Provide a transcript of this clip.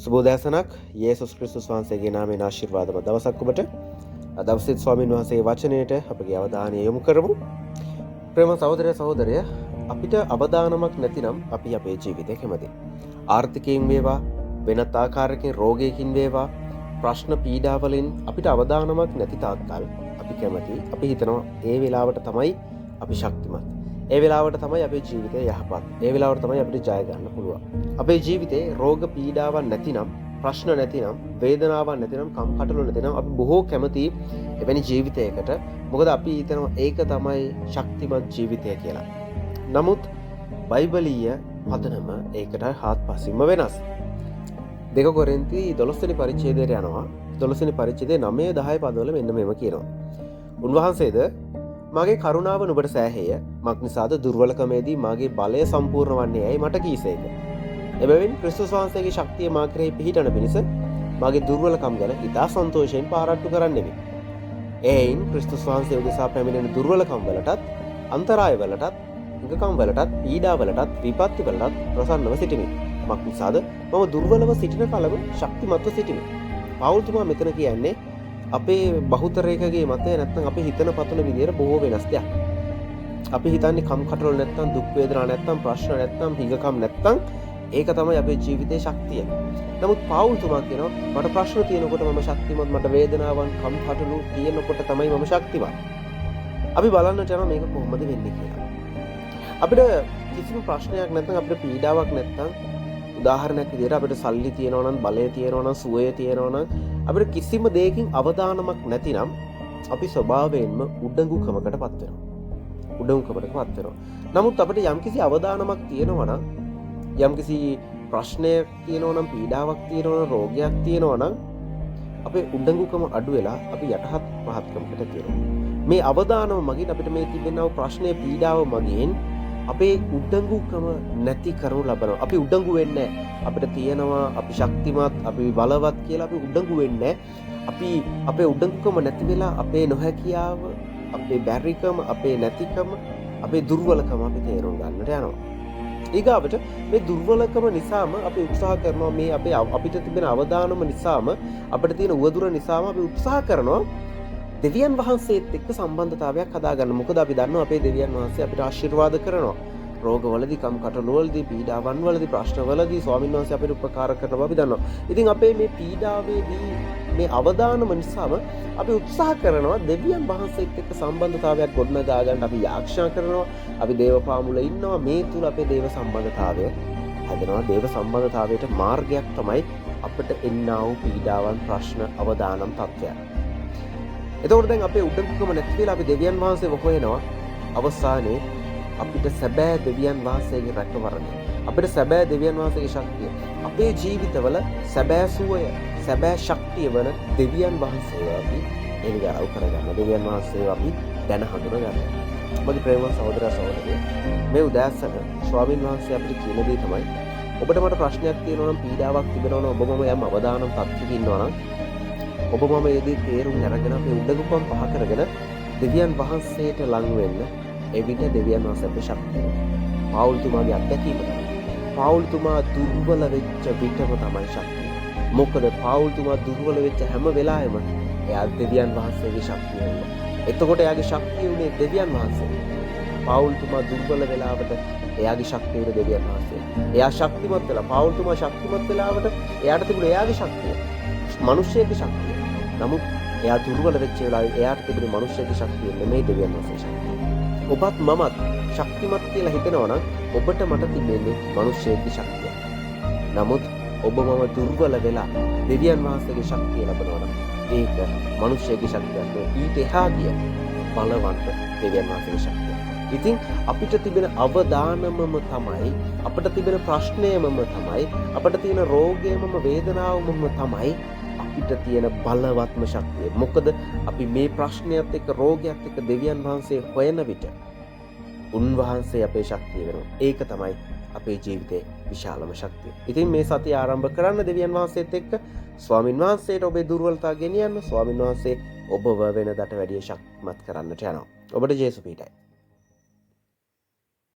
සුබෝදෑසනක් යේසුස් ක්‍රිස්තුස් වහන්සේගේ නාමයෙන් ආශිර්වාදමත් දවසක් ඔබට. අද දවසේ ස්වාමීන් වහන්සේගේ වචනයට අපගේ අවධානය යොමු කරමු. ප්‍රේම සහෝදර සහෝදරය, අපිට අවදානමක් නැතිනම් අපි අපේ ජීවිතේ කැමති. ආර්ථිකයෙන් වේවා, වෙනත් ආකාරයකින් රෝගයකින් වේවා, ප්‍රශ්න පීඩාවලින් අපිට අවදානමක් නැති තාක්කල් අපි කැමති. අපි හිතනවා ඒ වෙලාවට තමයි අපි ශක්තිමත්. ඒ වෙලාවට තමයි අපේ ජීවිතය යහපත්. ඒ වෙලාවට තමයි අපිට ජය ගන්න පුළුවන්. අපේ ජීවිතේ රෝග පීඩාවක් නැතිනම්, ප්‍රශ්න නැතිනම්, වේදනාවක් නැතිනම්, කම්කටොළු නැතිනම් අපි බොහෝ කැමති එවැනි ජීවිතයකට. මොකද අපි හිතනවා ඒක තමයි ශක්තිමත් ජීවිතය කියලා. නමුත් බයිබලීය පදනම ඒකට හාත්පසින්ම වෙනස්. 2 කොරින්ති 12 වෙනි පරිච්ඡේදයට යනවා. 12 වෙනි පරිච්ඡේදයේ 9 10 පදවල මෙන්න මේව කියනවා. උන්වහන්සේද මගේ කරුණාව නුඹට සෑහේය, මක් නිසාද දුර්වලකමේදී මගේ බලය සම්පූර්ණ වන්නේ යයි මට කීසේක. එබැවින් ක්‍රිස්තුස් වහන්සේගේ ශක්තිය මා කෙරෙහි පිහිටන පිණිස මගේ දුර්වලකම් ගැන ඉතා සන්තෝෂයෙන් පාරට්ටු කරන්නෙමි. එයින් ක්‍රිස්තුස් වහන්සේ උදෙසා පැමිණෙන දුර්වලකම් වලටත්, අන්තරාය වලටත්, හිඟකම් වලටත්, පීඩා වලටත්, විපත්ති වලටත් ප්‍රසන්නව සිටිමි. මක් නිසාද මම දුර්වලව සිටින කලම ශක්තිමත්ව සිටිමි. පවුල්තුමා මෙතන කියන්නේ අපේ බහුතරයකගේ මතය නැත්නම් අපි හිතන පතන විදියට බොහෝ වෙනස් දෙයක්. අපි හිතන්නේ කම්කටොළු නැත්නම්, දුක් වේදනා නැත්නම්, ප්‍රශ්න නැත්නම්, හිඟකම් නැත්නම් ඒක තමයි අපේ ජීවිතේ ශක්තිය. නමුත් පවුල්තුමා කියනවා මට ප්‍රශ්න තියෙනකොට මම ශක්තිමත්, මට වේදනාවන් කම්කටොළු තියෙනකොට තමයි මම ශක්තිමත්. අපි බලන්නට යනවා මේක කොහොමද වෙන්නේ කියලා. අපිට කිසිම ප්‍රශ්නයක් නැත්නම්, අපිට පීඩාවක් නැත්නම්, උදාහරණයක් විදිහට අපිට සල්ලි තියෙනවා නම්, බලය තියෙනවා නම්, සුවය තියෙනවා නම්, අපිට කිසිම දෙයකින් අවදානමක් නැතිනම් අපි ස්වභාවයෙන්ම උඩඟුකමකට පත් වෙනවා. නමුත් අපිට යම්කිසි අවදානමක් තියෙනවා නම්, යම්කිසි ප්‍රශ්නයක් තියෙනවා නම්, පීඩාවක් තියෙනවා නම්, රෝගයක් තියෙනවා නම් අපේ උඩඟුකම අඩු වෙලා අපි යටහත් පහත්කමකට තියෙනවා. මේ අවදානම මගින් අපිට මේ තිබෙනා ප්‍රශ්නය, පීඩාව මගින් අපේ උඩඟුකම නැති කරනු ලබනවා. අපි උඩඟු වෙන්නේ නැහැ. අපිට තියෙනවා, අපි ශක්තිමත්, අපි බලවත් කියලා අපි උඩඟු වෙන්නේ නැහැ. අපි අපේ උඩඟුකම නැති වෙලා අපේ නොහැකියාව, අපේ බැරිකම, අපේ නැතිකම, අපේ දුර්වලකම අපි තේරුම් ගන්නට යනවා. ඊගාවට මේ දුර්වලකම නිසාම අපි උත්සාහ කරනවා, මේ අපිට තිබෙන අවදානම නිසාම, අපිට තියෙන උවදුර නිසාම අපි උත්සාහ කරනවා දෙවියන් වහන්සේත් එක්ක සම්බන්ධතාවයක් හදාගන්න. මොකද අපි දන්නවා අපේ දෙවියන් වහන්සේ අපිට ආශිර්වාද කරනවා. රෝගවලදී, කම්කටොළුවලදී, පීඩාවන් වලදී, ප්‍රශ්නවලදී ස්වාමීන් වහන්සේ අපිට උපකාර කරනවා අපි දන්නවා. ඉතින් අපේ මේ පීඩාවේදී මේ අවදානම නිසාම අපි උත්සාහ කරනවා දෙවියන් වහන්සේත් එක්ක සම්බන්ධතාවයක් ගොඩනගා ගන්න. අපි යාක්ෂා කරනවා. අපි දේව පාමුල ඉන්නවා. මේ තුල අපේ දේව සම්බන්ධතාවය හැදෙනවා. දේව සම්බන්ධතාවයට මාර්ගයක් තමයි අපිට එන්නා වූ පීඩාවන්, ප්‍රශ්න, අවදානම් තත්ත්වයක්. එතකොට දැන් අපේ උඩඟුකම නැති වෙලා අපි දෙවියන් වහන්සේව හොයනවා. අවසානයේ අපිට සැබෑ දෙවියන් වහන්සේගේ රැකවරණය, අපිට සැබෑ දෙවියන් වහන්සේගේ ශක්තිය, අපේ ජීවිතවල සැබෑ සුවය, සැබෑ ශක්තිය වන දෙවියන් වහන්සේව අපි එළිදරව් කරගන්න. දෙවියන් වහන්සේව අපි දැන හඳුනගන්න. මගේ ප්‍රේමවත් සහෝදර සහෝදරිය, මේ උදෑසන ස්වාමීන් වහන්සේ අපිට කියන දේ තමයි, ඔබට මට ප්‍රශ්නයක් තියෙනවා නම්, පීඩාවක් තිබෙනවා නම්, ඔබ මම යම් අවදානම් තත්ත්වයක ඉන්නවා නම්, ඔබ මම ඒදී තේරුම් අරගෙන අපේ උඩඟුකම් පහ කරගෙන දෙවියන් වහන්සේට ලං වෙන්න. එවිට දෙවියන් වහන්සේ අපේ ශක්තිය. පවුල්තුමාගේ අත්දැකීම තමයි. පවුල්තුමා දුර්වල වෙච්ච විටම තමයි ශක්තිය. මොකද පවුල්තුමා දුර්වල වෙච්ච හැම වෙලාවෙම එයා දෙවියන් වහන්සේගේ ශක්තිය වෙනවා. එතකොට එයාගේ ශක්තිය උනේ දෙවියන් වහන්සේ. පවුල්තුමා දුර්වල වෙලාවට එයාගේ ශක්තිය උනේ දෙවියන් වහන්සේ. එයා ශක්තිමත් වෙලා, පවුල්තුමා ශක්තිමත් වෙලාවට එයාට තිබුණේ එයාගේ ශක්තිය, මිනිස්සෙගේ ශක්තිය. නමුත් එයා දුර්වල වෙච්ච වෙලාවේ එයාට තිබුණේ මිනිස්සෙගේ ශක්තිය නෙමෙයි, දෙවියන් වහන්සේගේ ශක්තිය. ඔබත් මමත් ශක්තිමත් කියලා හිතනවා නම් ඔබට මට තිබෙන්නේ මිනිස්සෙගේ ශක්තිය. නමුත් ඔබ මම දුර්වල වෙලා දෙවියන් වහන්සේගේ ශක්තිය ලබනවා නම් ඒක මිනිස්සෙගේ ශක්තියක් නෙවෙයි, ඊට එහා ගිය බලවන්ත දෙවියන් වහන්සේගේ ශක්තිය. ඉතින් අපිට තිබෙන අවදානමම තමයි, අපිට තිබෙන ප්‍රශ්නයමම තමයි, අපිට තියෙන රෝගයමම, වේදනාවමම තමයි අපිට තියෙන බලවත්ම ශක්තිය. මොකද අපි මේ ප්‍රශ්නයත් එක්ක, රෝගයත් එක්ක දෙවියන් වහන්සේ හොයන විට උන්වහන්සේ අපේ ශක්තිය වෙනවා. ඒක තමයි අපේ ජීවිතේ විශාලම ශක්තිය. ඉතින් මේ සතිය ආරම්භ කරන්න දෙවියන් වහන්සේත් එක්ක ස්වාමින් වහන්සේට ඔබේ දුර්වලතා ගෙනියන්න. ස්වාමින් වහන්සේ ඔබව වෙනදට වැඩිය ශක්තිමත් කරන්නට යනවා. ඔබට ජේසුස් පිටයි.